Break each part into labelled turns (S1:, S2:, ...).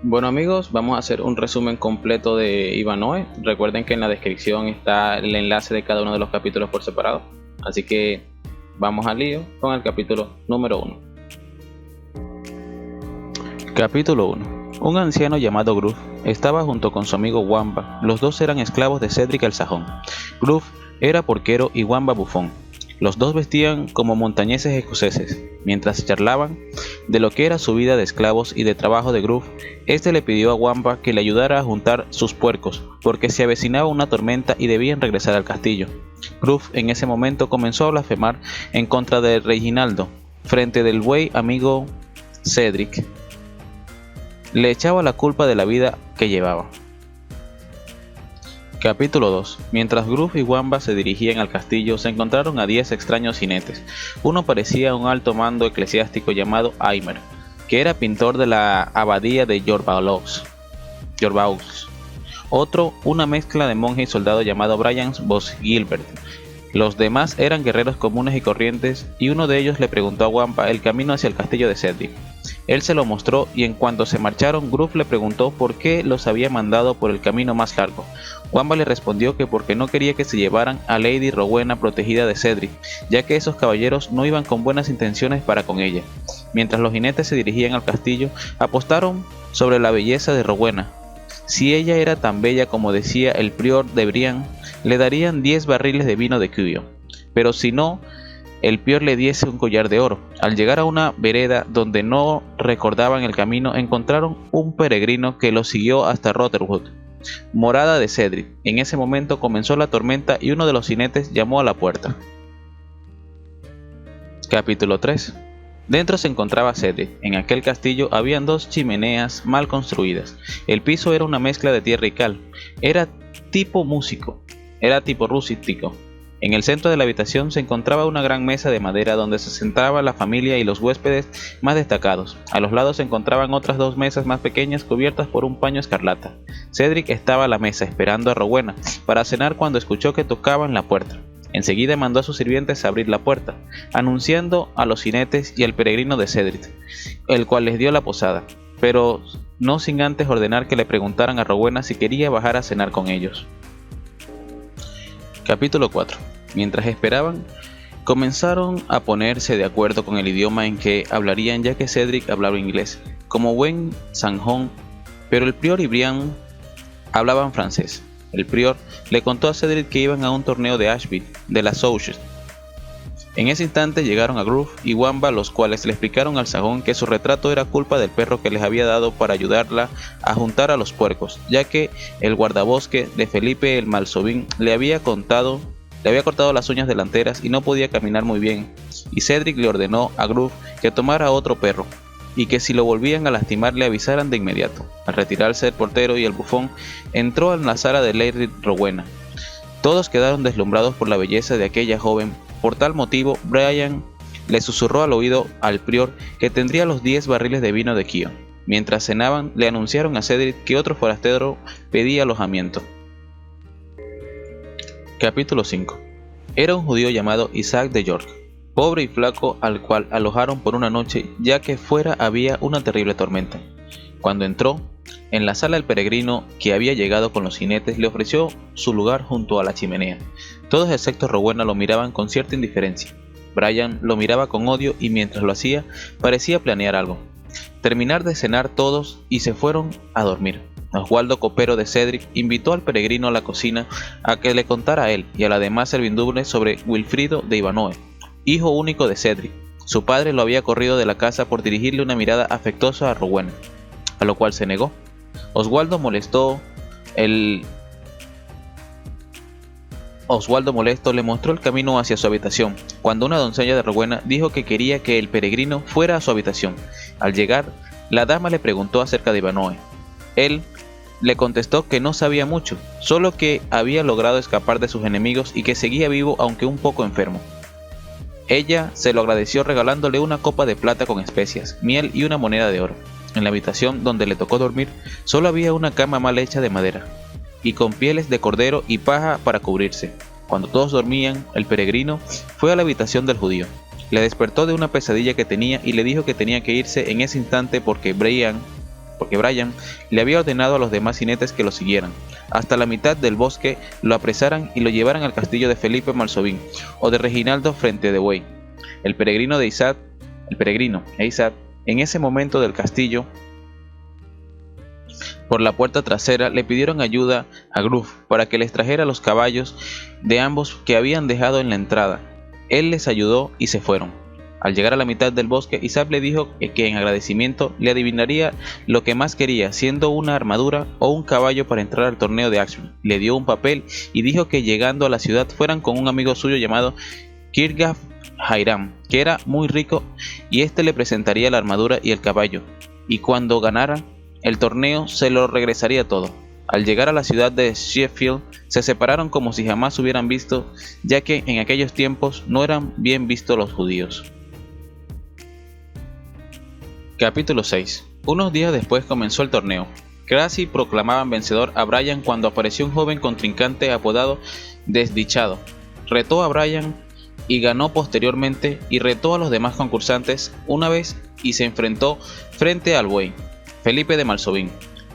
S1: Bueno amigos, vamos a hacer un resumen completo de Ivanhoe. Recuerden que en la descripción está el enlace de cada uno de los capítulos por separado. Así que vamos al lío con el capítulo número 1. Capítulo 1. Un anciano llamado Gruff estaba junto con su amigo Wamba. Los dos eran esclavos de Cedric el Sajón. Gruff era porquero y Wamba bufón. Los dos vestían como montañeses escoceses. Mientras charlaban de lo que era su vida de esclavos y de trabajo de Gruff, este le pidió a Wamba que le ayudara a juntar sus puercos, porque se avecinaba una tormenta y debían regresar al castillo. Gruff en ese momento comenzó a blasfemar en contra de Reginaldo, frente del buey amigo Cedric. Le echaba la culpa de la vida que llevaba. Capítulo 2. Mientras Gruff y Wamba se dirigían al castillo, se encontraron a 10 extraños jinetes. Uno parecía un alto mando eclesiástico llamado Aymer, que era pintor de la abadía de Jorvaux. Otro, una mezcla de monje y soldado llamado Brian Vos Gilbert. Los demás eran guerreros comunes y corrientes, y uno de ellos le preguntó a Wamba el camino hacia el castillo de Cedric. Él se lo mostró y en cuanto se marcharon, Gruff le preguntó por qué los había mandado por el camino más largo. Wamba le respondió que porque no quería que se llevaran a Lady Rowena protegida de Cedric, ya que esos caballeros no iban con buenas intenciones para con ella. Mientras los jinetes se dirigían al castillo, apostaron sobre la belleza de Rowena. Si ella era tan bella como decía el prior de Brian, le darían 10 barriles de vino de Cuyo, pero si no, el prior le diese un collar de oro. Al llegar a una vereda donde no recordaban el camino, encontraron un peregrino que los siguió hasta Rotherwood, morada de Cedric. En ese momento comenzó la tormenta y uno de los jinetes llamó a la puerta. Capítulo 3. Dentro se encontraba Cedric. En aquel castillo habían 2 chimeneas mal construidas. El piso era una mezcla de tierra y cal. Era tipo rústico. En el centro de la habitación se encontraba una gran mesa de madera donde se sentaba la familia y los huéspedes más destacados. A los lados se encontraban otras 2 mesas más pequeñas cubiertas por un paño escarlata. Cedric estaba a la mesa esperando a Rowena para cenar cuando escuchó que tocaban la puerta. Enseguida mandó a sus sirvientes a abrir la puerta, anunciando a los jinetes y al peregrino de Cedric, el cual les dio la posada, pero no sin antes ordenar que le preguntaran a Rowena si quería bajar a cenar con ellos. Capítulo 4. Mientras esperaban, comenzaron a ponerse de acuerdo con el idioma en que hablarían, ya que Cedric hablaba inglés, como buen Sanjón, pero el prior y Brian hablaban francés. El prior le contó a Cedric que iban a un torneo de Ashby, de las Souches. En ese instante llegaron a Gruff y Wamba, los cuales le explicaron al sajón que su retrato era culpa del perro que les había dado para ayudarla a juntar a los puercos, ya que el guardabosque de Felipe el Malsovín le había cortado las uñas delanteras y no podía caminar muy bien, y Cedric le ordenó a Gruff que tomara otro perro, y que si lo volvían a lastimar le avisaran de inmediato. Al retirarse el portero y el bufón, entró en la sala de Lady Rowena. Todos quedaron deslumbrados por la belleza de aquella joven. Por tal motivo, Brian le susurró al oído al prior que tendría los 10 barriles de vino de Kio. Mientras cenaban, le anunciaron a Cedric que otro forastero pedía alojamiento. Capítulo 5. Era un judío llamado Isaac de York, pobre y flaco, al cual alojaron por una noche, ya que fuera había una terrible tormenta. Cuando entró en la sala, el peregrino que había llegado con los jinetes le ofreció su lugar junto a la chimenea. Todos excepto Rowena lo miraban con cierta indiferencia. Brian lo miraba con odio y mientras lo hacía parecía planear algo. Terminar de cenar todos y se fueron a dormir. Oswaldo, copero de Cedric, invitó al peregrino a la cocina a que le contara a él y a la demás servidumbre sobre Wilfrido de Ivanhoe, hijo único de Cedric. Su padre lo había corrido de la casa por dirigirle una mirada afectuosa a Rowena, a lo cual se negó. Oswaldo molesto le mostró el camino hacia su habitación, cuando una doncella de Rowena dijo que quería que el peregrino fuera a su habitación. Al llegar, la dama le preguntó acerca de Ivanhoe. Él le contestó que no sabía mucho, solo que había logrado escapar de sus enemigos y que seguía vivo aunque un poco enfermo. Ella se lo agradeció regalándole una copa de plata con especias, miel y una moneda de oro. En la habitación donde le tocó dormir solo había una cama mal hecha de madera y con pieles de cordero y paja para cubrirse. Cuando todos dormían, el peregrino fue a la habitación del judío. Le despertó de una pesadilla que tenía y le dijo que tenía que irse en ese instante porque porque Brian le había ordenado a los demás jinetes que lo siguieran hasta la mitad del bosque, lo apresaran y lo llevaran al castillo de Felipe Malsovín o de Reginaldo frente de Way. El peregrino e Isaac, en ese momento del castillo, por la puerta trasera, le pidieron ayuda a Gruff para que les trajera los caballos de ambos que habían dejado en la entrada. Él les ayudó y se fueron. Al llegar a la mitad del bosque, Isaac le dijo que en agradecimiento le adivinaría lo que más quería, siendo una armadura o un caballo para entrar al torneo de Axum. Le dio un papel y dijo que llegando a la ciudad fueran con un amigo suyo llamado Kirgaf Jairam, que era muy rico, y este le presentaría la armadura y el caballo, y cuando ganara el torneo se lo regresaría todo. Al llegar a la ciudad de Sheffield, se separaron como si jamás hubieran visto, ya que en aquellos tiempos no eran bien vistos los judíos. Capítulo 6. Unos días después comenzó el torneo. Casi proclamaban vencedor a Brian cuando apareció un joven contrincante apodado Desdichado. Retó a Brian y ganó posteriormente, y retó a los demás concursantes una vez y se enfrentó frente al Buey, Felipe de Malsovín,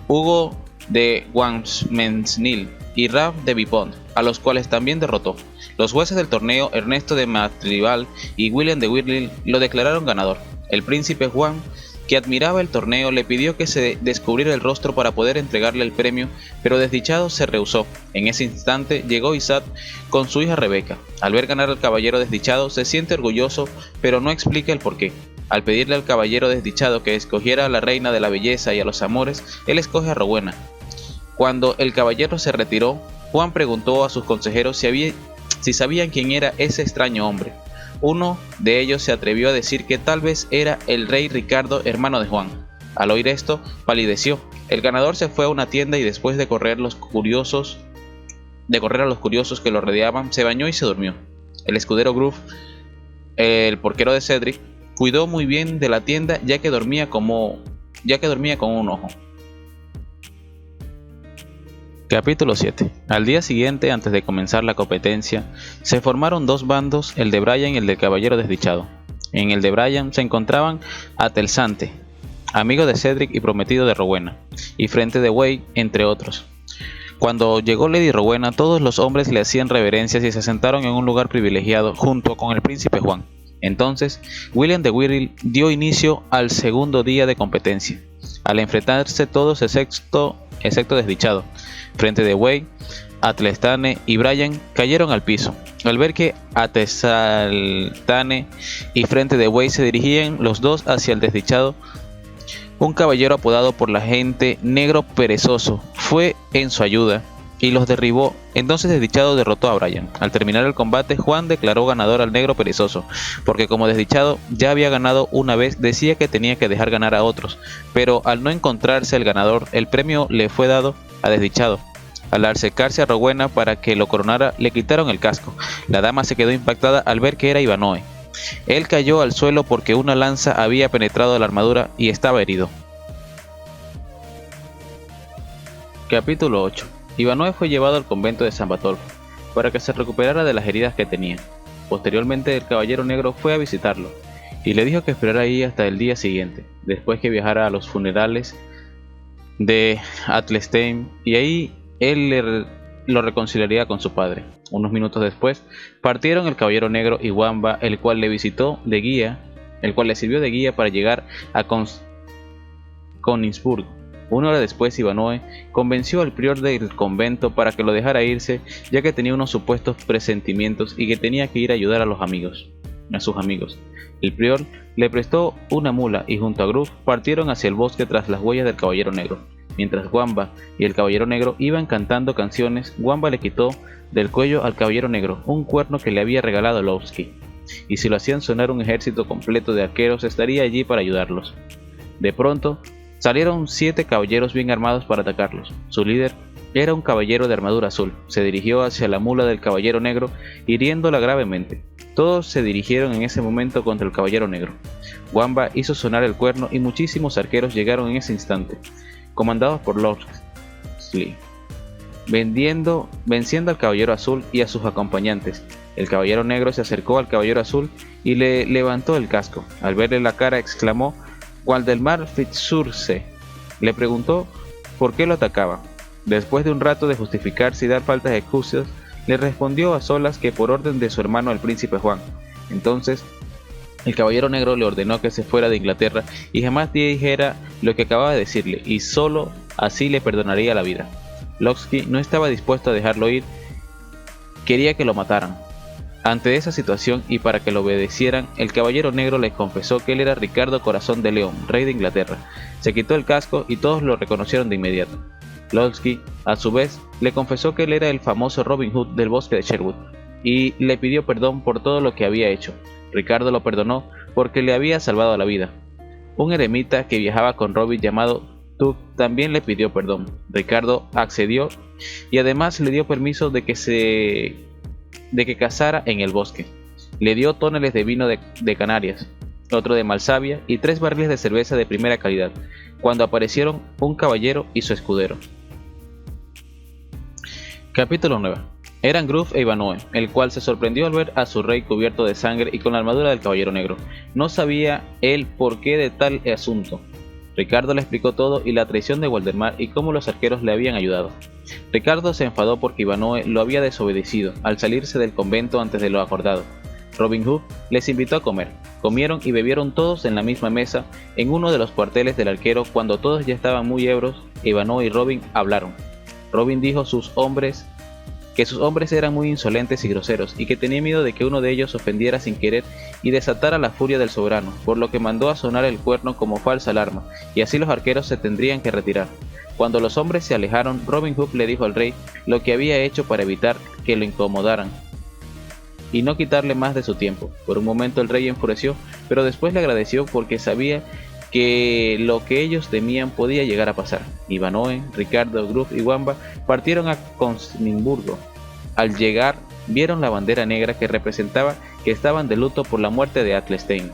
S1: Hugo de Guamsmensnil y Ralph de Vipont, a los cuales también derrotó. Los jueces del torneo, Ernesto de Matrival y William de Whirley, lo declararon ganador. El príncipe Juan, que admiraba el torneo, le pidió que se descubriera el rostro para poder entregarle el premio, pero Desdichado se rehusó. En ese instante llegó Isaac con su hija Rebeca. Al ver ganar al caballero Desdichado, se siente orgulloso, pero no explica el porqué. Al pedirle al caballero Desdichado que escogiera a la reina de la belleza y a los amores, él escoge a Rowena. Cuando el caballero se retiró, Juan preguntó a sus consejeros si sabían quién era ese extraño hombre. Uno de ellos se atrevió a decir que tal vez era el rey Ricardo, hermano de Juan. Al oír esto, palideció. El ganador se fue a una tienda y después de correr a los curiosos que lo rodeaban, se bañó y se durmió. El escudero Gruff, el porquero de Cedric, cuidó muy bien de la tienda ya que dormía con un ojo. Capítulo 7. Al día siguiente, antes de comenzar la competencia, se formaron dos bandos, el de Brian y el del caballero Desdichado. En el de Brian se encontraban Atelsante, amigo de Cedric y prometido de Rowena, y frente de Way, entre otros. Cuando llegó Lady Rowena, todos los hombres le hacían reverencias y se sentaron en un lugar privilegiado junto con el príncipe Juan. Entonces, William de Whirley dio inicio al segundo día de competencia. Al enfrentarse todos excepto Desdichado, frente de Way, Atlestane y Brian cayeron al piso. Al ver que Atlestane y frente de Way se dirigían los dos hacia el Desdichado, un caballero apodado por la gente Negro Perezoso fue en su ayuda y los derribó. Entonces Desdichado derrotó a Brian. Al terminar el combate, Juan declaró ganador al Negro Perezoso, porque como Desdichado ya había ganado una vez, decía que tenía que dejar ganar a otros, pero al no encontrarse el ganador, el premio le fue dado a Desdichado. Al acercarse a Rowena para que lo coronara, le quitaron el casco. La dama se quedó impactada al ver que era Ivanoe. Él cayó al suelo porque una lanza había penetrado la armadura y estaba herido. Capítulo 8. Ivanoe fue llevado al convento de San Bartolfo para que se recuperara de las heridas que tenía. Posteriormente el caballero negro fue a visitarlo y le dijo que esperara ahí hasta el día siguiente, después que viajara a los funerales de Atlestane, y ahí él lo reconciliaría con su padre. Unos minutos después partieron el caballero negro y Wamba, el cual le sirvió de guía para llegar a Königsburg. Una hora después, Ivanoe convenció al prior del convento para que lo dejara irse, ya que tenía unos supuestos presentimientos y que tenía que ir a ayudar a sus amigos. El prior le prestó una mula y junto a Gruff partieron hacia el bosque tras las huellas del caballero negro. Mientras Wamba y el caballero negro iban cantando canciones, Wamba le quitó del cuello al caballero negro un cuerno que le había regalado Lowski, y si lo hacían sonar un ejército completo de arqueros estaría allí para ayudarlos. De pronto salieron 7 caballeros bien armados para atacarlos. Su líder era un caballero de armadura azul. Se dirigió hacia la mula del caballero negro, hiriéndola gravemente. Todos se dirigieron en ese momento contra el caballero negro. Wamba hizo sonar el cuerno y muchísimos arqueros llegaron en ese instante, comandados por Lowski, venciendo al caballero azul y a sus acompañantes. El caballero negro se acercó al caballero azul y le levantó el casco. Al verle la cara exclamó: Waldemar Fitzurse, Le preguntó por qué lo atacaba. Después de un rato de justificarse y dar faltas de excusas, le respondió a solas que por orden de su hermano el príncipe Juan. Entonces, el caballero negro le ordenó que se fuera de Inglaterra y jamás dijera lo que acababa de decirle, y solo así le perdonaría la vida. Locksley no estaba dispuesto a dejarlo ir, quería que lo mataran. Ante esa situación y para que lo obedecieran, el caballero negro les confesó que él era Ricardo Corazón de León, rey de Inglaterra. Se quitó el casco y todos lo reconocieron de inmediato. Locksley, a su vez, le confesó que él era el famoso Robin Hood del bosque de Sherwood y le pidió perdón por todo lo que había hecho. Ricardo lo perdonó porque le había salvado la vida. Un eremita que viajaba con Robin llamado Tug también le pidió perdón. Ricardo accedió y además le dio permiso de que cazara en el bosque. Le dio tóneles de vino de Canarias, otro de Malsavia y 3 barriles de cerveza de primera calidad, cuando aparecieron un caballero y su escudero. Capítulo 9. Eran Gruff e Ivanoe, el cual se sorprendió al ver a su rey cubierto de sangre y con la armadura del caballero negro. No sabía él por qué de tal asunto. Ricardo le explicó todo y la traición de Waldemar y cómo los arqueros le habían ayudado. Ricardo se enfadó porque Ivanoe lo había desobedecido al salirse del convento antes de lo acordado. Robin Hood les invitó a comer. Comieron y bebieron todos en la misma mesa en uno de los cuarteles del arquero. Cuando todos ya estaban muy ebrios, Ivanoe y Robin hablaron. Robin dijo que sus hombres eran muy insolentes y groseros y que tenía miedo de que uno de ellos ofendiera sin querer y desatara la furia del soberano, por lo que mandó a sonar el cuerno como falsa alarma, y así los arqueros se tendrían que retirar. Cuando los hombres se alejaron, Robin Hood le dijo al rey lo que había hecho para evitar que lo incomodaran y no quitarle más de su tiempo. Por un momento el rey enfureció, pero después le agradeció porque sabía que lo que ellos temían podía llegar a pasar. Ivanoe, Ricardo, Gruff y Wamba partieron a Constigburgo. Al llegar, vieron la bandera negra que representaba que estaban de luto por la muerte de Athelstane.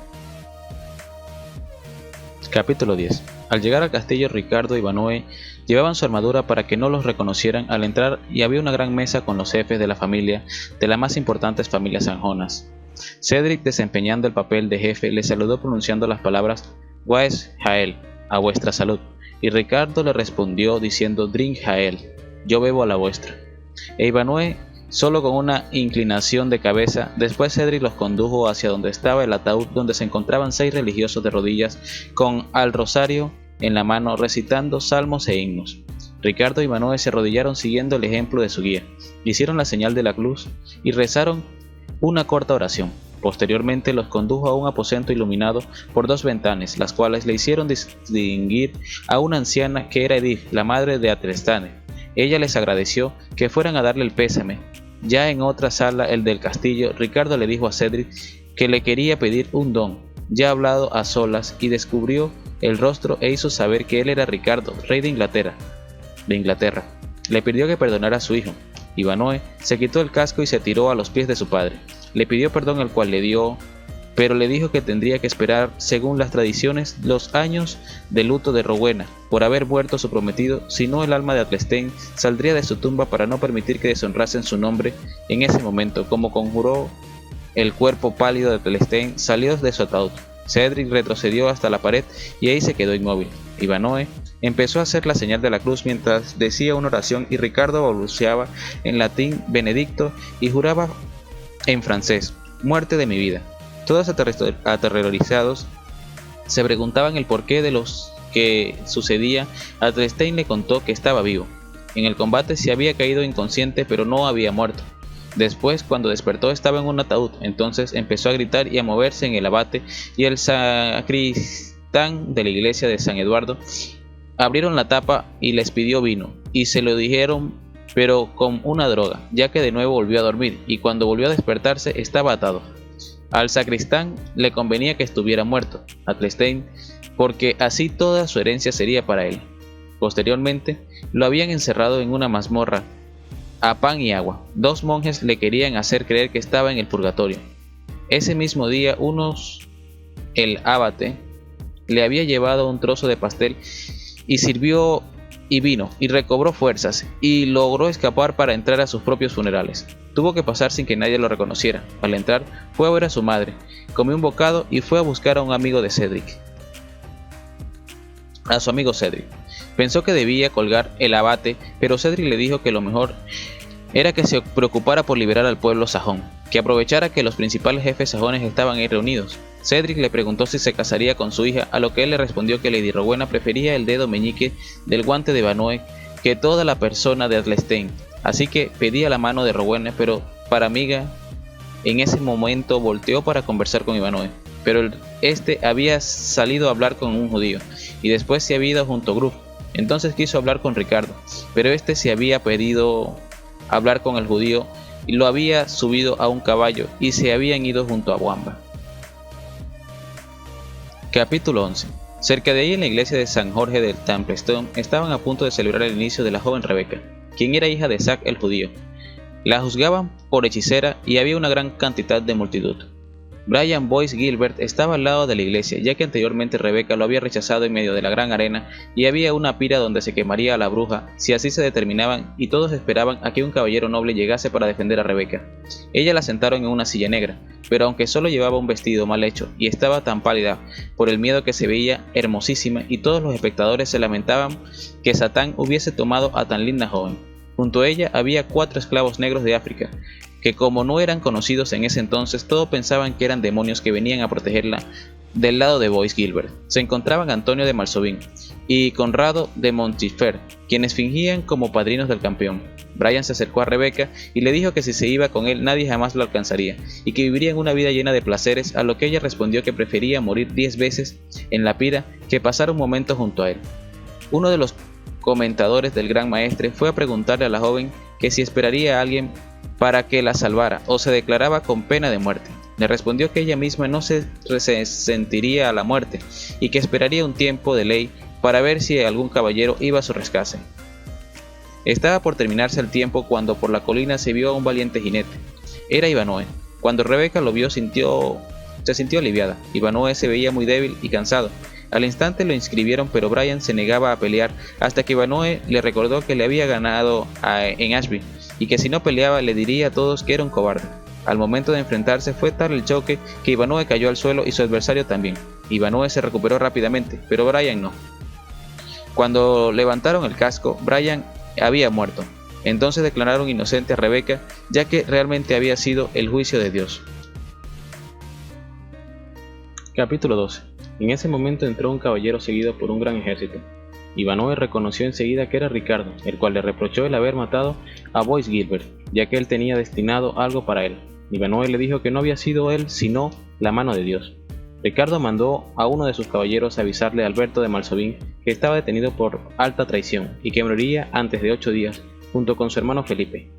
S1: Capítulo 10. Al llegar al castillo, Ricardo y Ivanoe llevaban su armadura para que no los reconocieran al entrar, y había una gran mesa con los jefes de la familia de las más importantes familias sanjonas. Cedric, desempeñando el papel de jefe, les saludó pronunciando las palabras Waes Jael, a vuestra salud, y Ricardo le respondió diciendo Drink Jael, yo bebo a la vuestra. E Ivanoe solo con una inclinación de cabeza. Después Cedric los condujo hacia donde estaba el ataúd, donde se encontraban 6 religiosos de rodillas con al rosario en la mano, recitando salmos e himnos. Ricardo y Ivanoe se arrodillaron siguiendo el ejemplo de su guía, hicieron la señal de la cruz y rezaron una corta oración. Posteriormente los condujo a un aposento iluminado por 2 ventanas, las cuales le hicieron distinguir a una anciana que era Edith, la madre de Athelstane. Ella les agradeció que fueran a darle el pésame. Ya en otra sala, el del castillo, Ricardo le dijo a Cedric que le quería pedir un don, ya hablado a solas, y descubrió el rostro e hizo saber que él era Ricardo, rey de Inglaterra. Le pidió que perdonara a su hijo. Ivanoe se quitó el casco y se tiró a los pies de su padre. Le pidió perdón, el cual le dio, pero le dijo que tendría que esperar, según las tradiciones, los años de luto de Rowena por haber muerto su prometido, si no el alma de Athelstane saldría de su tumba para no permitir que deshonrasen su nombre. En ese momento, como conjuró el cuerpo pálido de Athelstane, salió de su ataúd. Cedric retrocedió hasta la pared y ahí se quedó inmóvil. Ivanoe empezó a hacer la señal de la cruz mientras decía una oración, y Ricardo balbuceaba en latín Benedicto y juraba en francés, muerte de mi vida. Todos aterrorizados se preguntaban el porqué de lo que sucedía. Athelstane le contó que estaba vivo. En el combate se había caído inconsciente, pero no había muerto. Después, cuando despertó, estaba en un ataúd. Entonces empezó a gritar y a moverse en el abate y el sacristán de la iglesia de San Eduardo. Abrieron la tapa y les pidió vino, y se lo dijeron, pero con una droga, ya que de nuevo volvió a dormir, y cuando volvió a despertarse estaba atado. Al sacristán le convenía que estuviera muerto, Athelstane, porque así toda su herencia sería para él. Posteriormente, lo habían encerrado en una mazmorra, a pan y agua. 2 monjes le querían hacer creer que estaba en el purgatorio. Ese mismo día, el abate le había llevado un trozo de pastel y sirvió y vino, y recobró fuerzas, y logró escapar para entrar a sus propios funerales. Tuvo que pasar sin que nadie lo reconociera. Al entrar, fue a ver a su madre, comió un bocado y fue a buscar a su amigo Cedric. Pensó que debía colgar el abate, pero Cedric le dijo que lo mejor era que se preocupara por liberar al pueblo sajón, que aprovechara que los principales jefes sajones estaban ahí reunidos. Cedric le preguntó si se casaría con su hija, a lo que él le respondió que Lady Rowena prefería el dedo meñique del guante de Ivanhoe que toda la persona de Athelstane, así que pedía la mano de Rowena, pero para amiga en ese momento volteó para conversar con Ivanhoe, pero este había salido a hablar con un judío, y después se había ido junto a Gruf. Entonces quiso hablar con Ricardo, pero este se había pedido hablar con el judío y lo había subido a un caballo y se habían ido junto a Wamba. Capítulo 11. Cerca de ahí en la iglesia de San Jorge del Templestone estaban a punto de celebrar el inicio de la joven Rebeca, quien era hija de Zac el judío. La juzgaban por hechicera y había una gran cantidad de multitud. Brian Boyce Gilbert estaba al lado de la iglesia, ya que anteriormente Rebeca lo había rechazado en medio de la gran arena y había una pira donde se quemaría a la bruja si así se determinaban, y todos esperaban a que un caballero noble llegase para defender a Rebeca. Ella la sentaron en una silla negra, pero aunque solo llevaba un vestido mal hecho y estaba tan pálida por el miedo que se veía hermosísima, y todos los espectadores se lamentaban que Satán hubiese tomado a tan linda joven. Junto a ella había 4 esclavos negros de África, que como no eran conocidos en ese entonces, todos pensaban que eran demonios que venían a protegerla. Del lado de Boyce Gilbert se encontraban Antonio de Malsovín y Conrado de Montifer, quienes fingían como padrinos del campeón. Brian se acercó a Rebeca y le dijo que si se iba con él nadie jamás lo alcanzaría, y que vivirían una vida llena de placeres, a lo que ella respondió que prefería morir 10 veces en la pira que pasar un momento junto a él. Uno de los comentadores del Gran Maestre fue a preguntarle a la joven que si esperaría a alguien para que la salvara o se declaraba con pena de muerte. Le respondió que ella misma no se resentiría a la muerte y que esperaría un tiempo de ley para ver si algún caballero iba a su rescate. Estaba por terminarse el tiempo cuando por la colina se vio a un valiente jinete. Era Ivanhoe. Cuando Rebeca lo vio se sintió aliviada. Ivanhoe se veía muy débil y cansado. Al instante lo inscribieron, pero Brian se negaba a pelear hasta que Ivanhoe le recordó que le había ganado en Ashby y que si no peleaba le diría a todos que era un cobarde. Al momento de enfrentarse fue tal el choque que Ivanhoe cayó al suelo y su adversario también. Ivanhoe se recuperó rápidamente, pero Brian no. Cuando levantaron el casco, Brian había muerto. Entonces declararon inocente a Rebeca, ya que realmente había sido el juicio de Dios. Capítulo 12. En ese momento entró un caballero seguido por un gran ejército. Ivanhoe reconoció enseguida que era Ricardo, el cual le reprochó el haber matado a Boyce Gilbert, ya que él tenía destinado algo para él. Ivanhoe le dijo que no había sido él sino la mano de Dios. Ricardo mandó a uno de sus caballeros a avisarle a Alberto de Malsovín que estaba detenido por alta traición y que moriría antes de 8 días, junto con su hermano Felipe.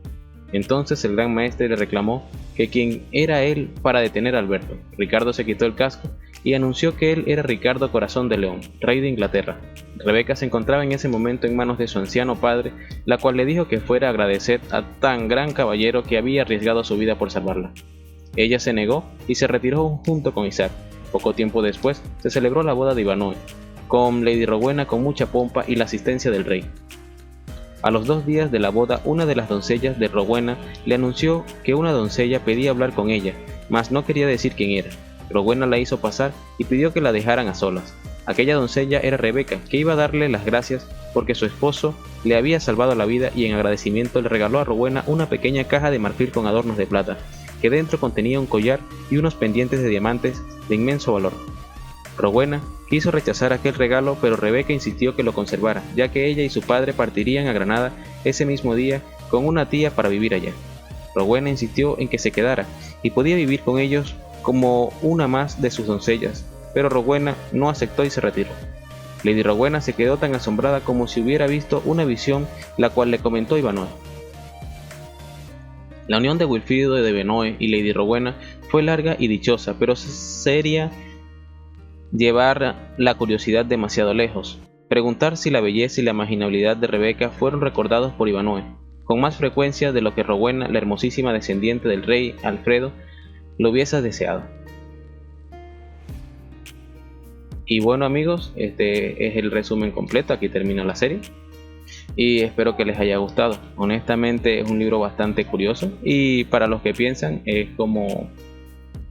S1: Entonces el gran maestre le reclamó que quién era él para detener a Alberto. Ricardo se quitó el casco y anunció que él era Ricardo Corazón de León, rey de Inglaterra. Rebeca se encontraba en ese momento en manos de su anciano padre, la cual le dijo que fuera a agradecer a tan gran caballero que había arriesgado su vida por salvarla. Ella se negó y se retiró junto con Isaac. Poco tiempo después se celebró la boda de Ivanhoe, con Lady Rowena con mucha pompa y la asistencia del rey. A los 2 días de la boda, una de las doncellas de Rowena le anunció que una doncella pedía hablar con ella, mas no quería decir quién era. Rowena la hizo pasar y pidió que la dejaran a solas. Aquella doncella era Rebeca, que iba a darle las gracias porque su esposo le había salvado la vida, y en agradecimiento le regaló a Rowena una pequeña caja de marfil con adornos de plata, que dentro contenía un collar y unos pendientes de diamantes de inmenso valor. Rowena quiso rechazar aquel regalo, pero Rebeca insistió que lo conservara, ya que ella y su padre partirían a Granada ese mismo día con una tía para vivir allá. Rowena insistió en que se quedara y podía vivir con ellos como una más de sus doncellas, pero Rowena no aceptó y se retiró. Lady Rowena se quedó tan asombrada como si hubiera visto una visión, la cual le comentó Ivanhoe. La unión de Wilfrido de Ivanhoe y Lady Rowena fue larga y dichosa, pero sería llevar la curiosidad demasiado lejos. Preguntar si la belleza y la imaginabilidad de Rebeca fueron recordados por Ivanhoe, con más frecuencia de lo que Rowena, la hermosísima descendiente del rey Alfredo, lo hubiese deseado. Y bueno amigos, este es el resumen completo, aquí termina la serie y espero que les haya gustado. Honestamente es un libro bastante curioso y para los que piensan es como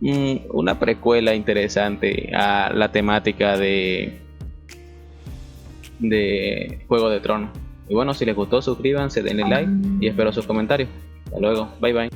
S1: una precuela interesante a la temática de de Juego de Tronos. Y bueno, si les gustó, suscríbanse, denle like y espero sus comentarios. Hasta luego, bye bye.